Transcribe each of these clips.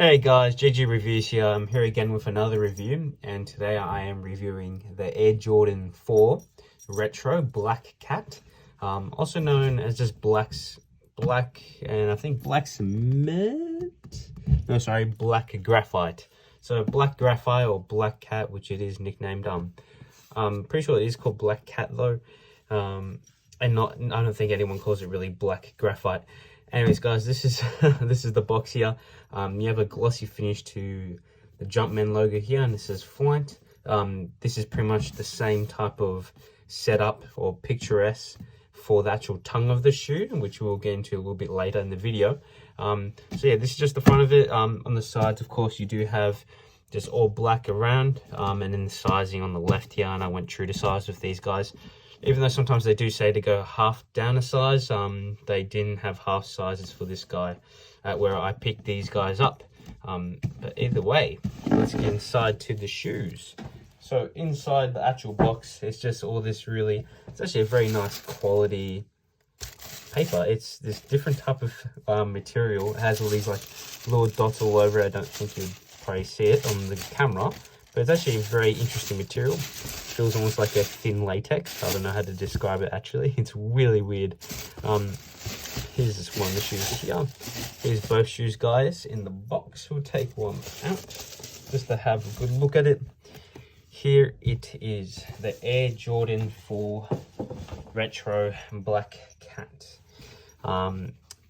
Hey guys, GG Reviews here. I'm here again with another review, and today I am reviewing the Air Jordan 4 Retro Black Cat, also known as just Black and I think Black Cement. No, sorry, Black Graphite. So Black Graphite or Black Cat, which it is nicknamed. I'm pretty sure it is called Black Cat though, and I don't think anyone calls it really Black Graphite. Anyways, guys, this is this is the box here. You have a glossy finish to the Jumpman logo here, and this says Flight. This is pretty much the same type of setup or picturesque for the actual tongue of the shoe, which we'll get into a little bit later in the video. So yeah, this is just the front of it. On the sides, of course, you do have just all black around, and then the sizing on the left here, and I went true to size with these guys. Even though sometimes they do say to go half down a size, they didn't have half sizes for this guy where I picked these guys up. But either way, let's get inside to the shoes. So inside the actual box, it's just all this it's actually a very nice quality paper. It's this different type of material. It has all these like little dots all over it. I don't think you'd probably see it on the camera, but it's actually a very interesting material. Feels almost like a thin latex. I don't know how to describe it actually. It's really weird. Here's just one of the shoes here. Here's both shoes, guys, in the box. We'll take one out just to have a good look at it. Here it is, the Air Jordan 4 Retro Black Cat.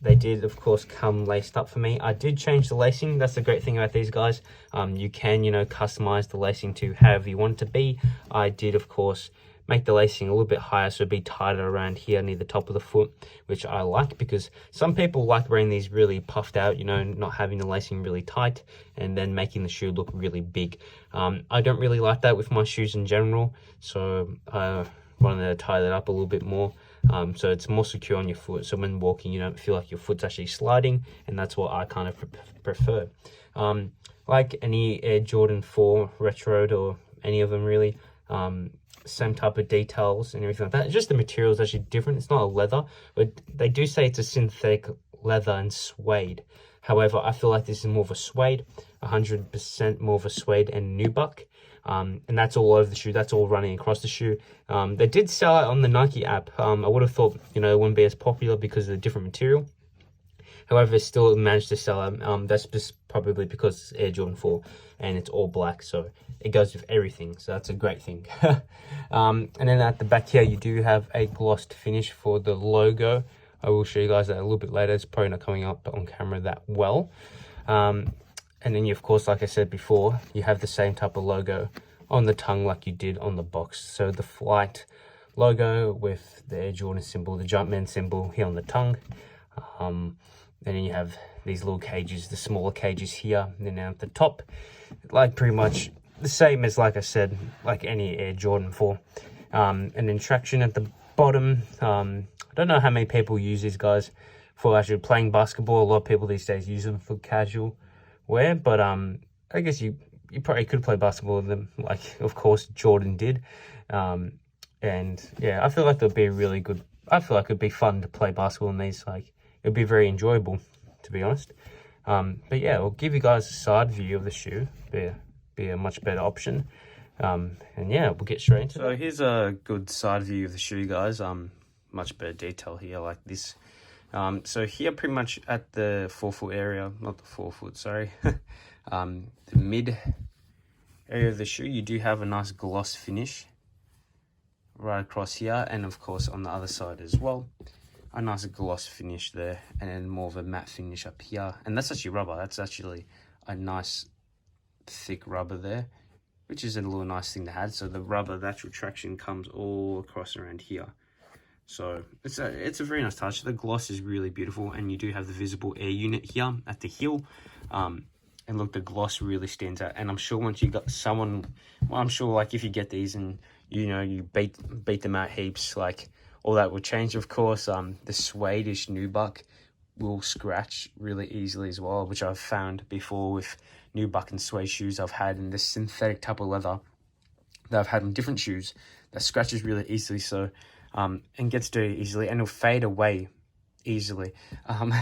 They did, of course, come laced up for me. I did change the lacing. That's the great thing about these guys. You can, customize the lacing to however you want it to be. I did, of course, make the lacing a little bit higher so it'd be tighter around here near the top of the foot, which I like because some people like wearing these really puffed out, not having the lacing really tight and then making the shoe look really big. I don't really like that with my shoes in general, so I wanted to tie that up a little bit more. So it's more secure on your foot, so when walking you don't feel like your foot's actually sliding, and that's what I kind of prefer. Like any Air Jordan 4 Retro or any of them really, same type of details and everything like that. It's just the material is actually different. It's not a leather, but they do say it's a synthetic leather and suede. However, I feel like this is more of a suede, 100% more of a suede and nubuck. And that's all over the shoe. That's all running across the shoe. They did sell it on the Nike app. I would have thought, it wouldn't be as popular because of the different material. However, it still managed to sell it. That's just probably because it's Air Jordan 4 and it's all black. So it goes with everything. So that's a great thing. And then at the back here, you do have a glossed finish for the logo. I will show you guys that a little bit later. It's probably not coming up on camera that well. And then you, of course, like I said before, you have the same type of logo on the tongue like you did on the box. So the Flight logo with the Air Jordan symbol, the Jumpman symbol here on the tongue. And then you have these little cages, the smaller cages here. And then at the top, like pretty much the same as, like I said, like any Air Jordan 4. And then traction at the bottom. I don't know how many people use these guys for actually playing basketball. A lot of people these days use them for casual wear, but I guess you probably could play basketball with them, like of course Jordan did. And yeah, I feel like they'll be really good. I feel like it'd be fun to play basketball in these. Like it'd be very enjoyable, to be honest. But yeah, I'll give you guys a side view of the shoe. Be a much better option. And yeah, we'll get straight into it. So here's a good side view of the shoe, guys. Much better detail here, like this. So here pretty much at the forefoot area, not the forefoot, sorry, the mid area of the shoe, you do have a nice gloss finish right across here, and of course on the other side as well, a nice gloss finish there, and then more of a matte finish up here. And that's actually rubber. That's actually a nice thick rubber there, which is a little nice thing to have. So the rubber, the actual traction comes all across around here. So it's a very nice touch. The gloss is really beautiful, and you do have the visible air unit here at the heel. And look, the gloss really stands out. And I'm sure once you got someone, well, I'm sure like if you get these and you beat them out heaps, like all that will change. Of course, the Swedish nubuck will scratch really easily as well, which I've found before with nubuck and suede shoes I've had in this synthetic type of leather that I've had in different shoes that scratches really easily. So and gets dirty easily, and it'll fade away easily. And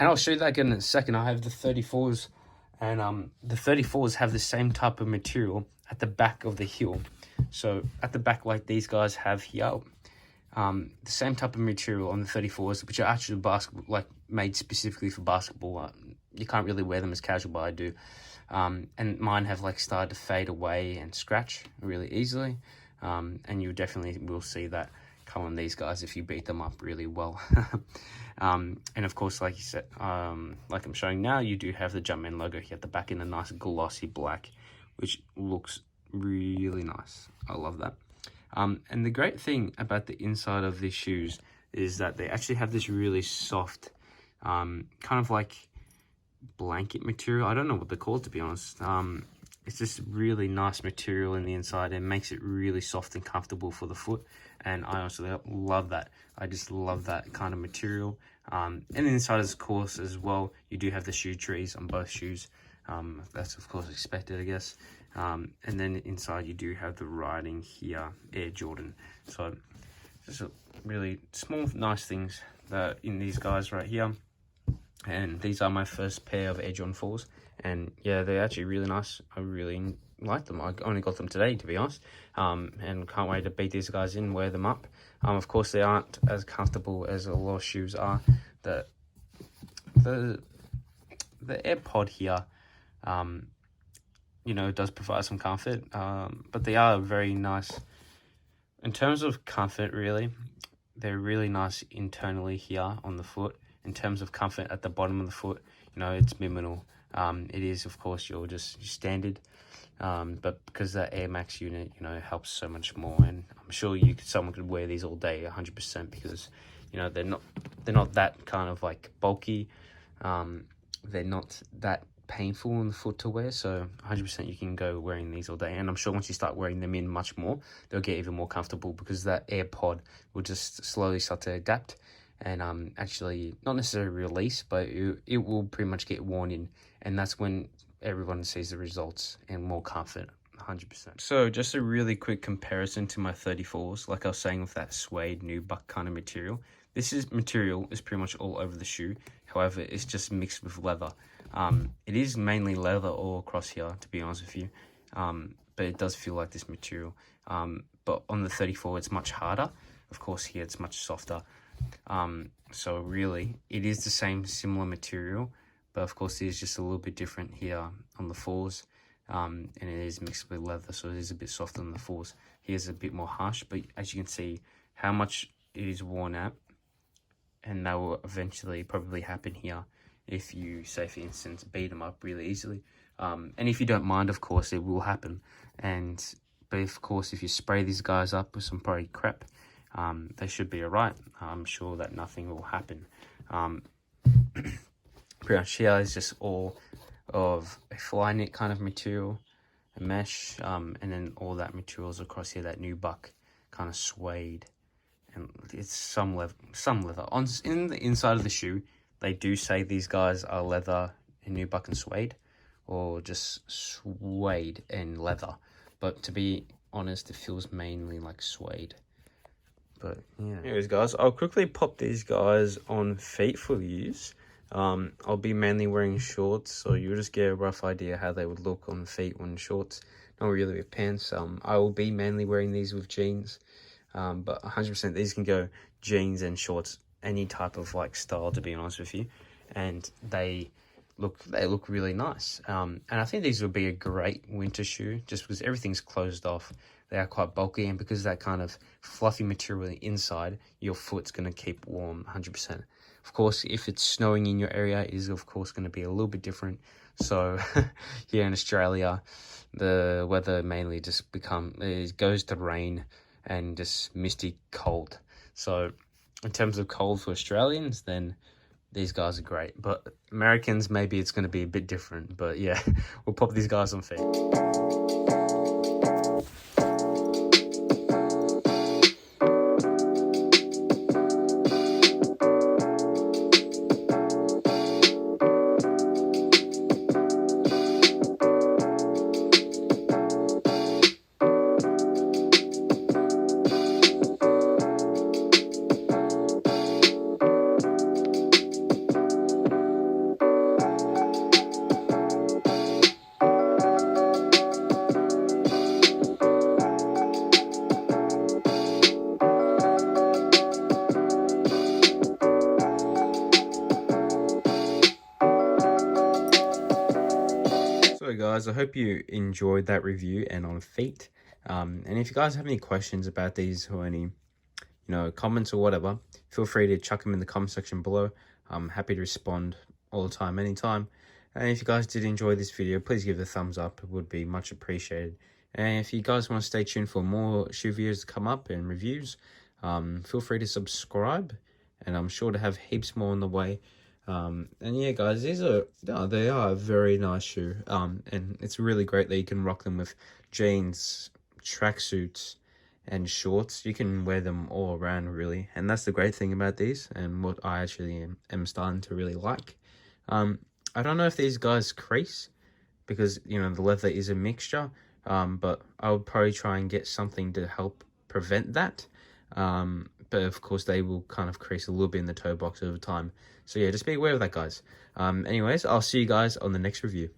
I'll show you that again in a second. I have the 34s And the 34s have the same type of material at the back of the heel. So at the back, like these guys have here, the same type of material on the 34s, which are actually made specifically for basketball. You can't really wear them as casual, but I do. And mine have like started to fade away and scratch really easily. And you definitely will see that come on these guys if you beat them up really well. And of course, like you said, like I'm showing now, you do have the Jumpman logo here at the back in a nice glossy black, which looks really nice. I love that. And the great thing about the inside of these shoes is that they actually have this really soft, kind of like blanket material. I don't know what they're called, to be honest. It's just really nice material in the inside and makes it really soft and comfortable for the foot. And I also love that. I just love that kind of material. And the inside, of course, as well, you do have the shoe trees on both shoes. That's, of course, expected, I guess. And then inside, you do have the writing here, Air Jordan. So just a really small, nice things that in these guys right here. And these are my first pair of Air Jordan 4s. And yeah, they're actually really nice. I really like them. I only got them today, to be honest. And can't wait to beat these guys in, wear them up. Of course, they aren't as comfortable as a lot of shoes are. The AirPod here, you know, does provide some comfort. But they are very nice. In terms of comfort, really, they're really nice internally here on the foot. In terms of comfort at the bottom of the foot, you know, it's minimal. It is, of course, your standard, but because that Air Max unit, you know, helps so much more. And I'm sure someone could wear these all day, 100%, because, you know, they're not that kind of like bulky. They're not that painful on the foot to wear, so 100% you can go wearing these all day. And I'm sure once you start wearing them in much more, they'll get even more comfortable, because that AirPod will just slowly start to adapt and actually not necessarily release, but it will pretty much get worn in, and that's when everyone sees the results and more comfort, 100%. So just a really quick comparison to my 34s, like I was saying with that suede nubuck kind of material. This material is pretty much all over the shoe. However, it's just mixed with leather. It is mainly leather all across here, to be honest with you, but it does feel like this material. But on the 34, it's much harder. Of course, here it's much softer. So really, it is the similar material, but of course, it is just a little bit different here on the 4s. And it is mixed with leather, so it is a bit softer than the 4s. Here's a bit more harsh, but as you can see, how much it is worn out, and that will eventually probably happen here if you, say for instance, beat them up really easily. And if you don't mind, of course, it will happen. But of course, if you spray these guys up with some probably crap, they should be alright. I'm sure that nothing will happen. Pretty much here is just all of a fly knit kind of material, a mesh, and then all that materials across here, that nubuck kind of suede, and it's some leather. In the inside of the shoe, they do say these guys are leather and nubuck and suede, or just suede and leather. But to be honest, it feels mainly like suede. But yeah. Anyways, guys, I'll quickly pop these guys on feet for use. I'll be mainly wearing shorts, so you'll just get a rough idea how they would look on feet on shorts. Not really with pants. I will be mainly wearing these with jeans. But 100% these can go jeans and shorts, any type of like style, to be honest with you. And they look really nice. And I think these would be a great winter shoe, just because everything's closed off. They are quite bulky, and because that kind of fluffy material inside, your foot's going to keep warm 100%. Of course, if it's snowing in your area, it is of course going to be a little bit different. So here in Australia, the weather mainly just it goes to rain and just misty cold. So in terms of cold for Australians, then these guys are great. But Americans, maybe it's going to be a bit different. But yeah, we'll pop these guys on feet. guys, I hope you enjoyed that review and on feet. And if you guys have any questions about these or any, comments or whatever, feel free to chuck them in the comment section below. I'm happy to respond all the time, anytime. And if you guys did enjoy this video, please give it a thumbs up. It would be much appreciated. And if you guys want to stay tuned for more shoe videos to come up and reviews, feel free to subscribe. And I'm sure to have heaps more on the way. And yeah, guys, they are a very nice shoe. And it's really great that you can rock them with jeans, tracksuits, and shorts. You can wear them all around, really. And that's the great thing about these, and what I actually am starting to really like. I don't know if these guys crease, because, the leather is a mixture. But I would probably try and get something to help prevent that. But of course they will kind of crease a little bit in the toe box over time. So yeah, just be aware of that, guys. Anyways, I'll see you guys on the next review.